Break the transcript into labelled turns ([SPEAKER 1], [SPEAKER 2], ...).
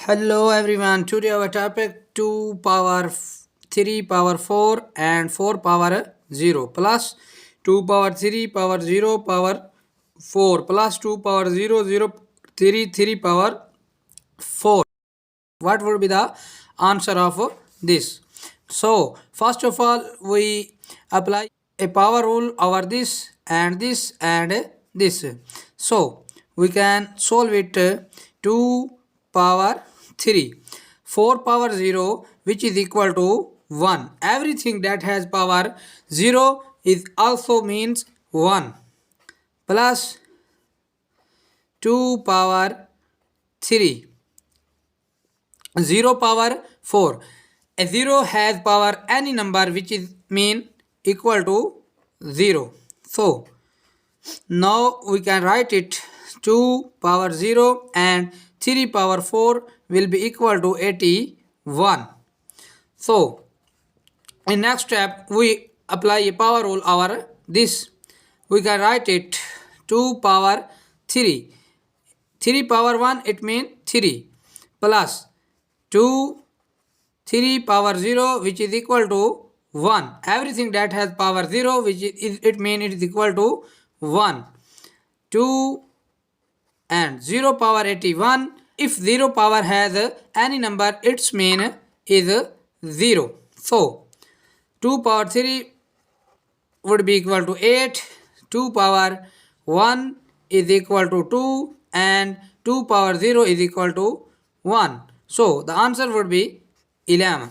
[SPEAKER 1] Hello everyone. Today our topic 2 power 3 power 4 and 4 power 0 plus 2 power 3 power 0 power 4 plus 2 power 0 0 3 3 power 4. What would be the answer of this? So first of all we apply a power rule over this and this and this. So we can solve it 2 power 3 4 power 0 which is equal to 1. Everything that has power 0 is also means 1 plus 2 power 3 0 power 4. A 0 has power any number which is mean equal to 0. So now we can write it 2 power 0 and 3 power 4 will be equal to 81. So in next step we apply a power rule over this. We can write it 2 power 3. 3 power 1 it means 3 plus 2 3 power 0 which is equal to 1. Everything that has power 0 which is it means it is equal to 1. 2 and 0 power 81. If 0 power has any number its mean is 0. So 2 power 3 would be equal to 8. 2 power 1 is equal to 2 and 2 power 0 is equal to 1. So the answer would be 11.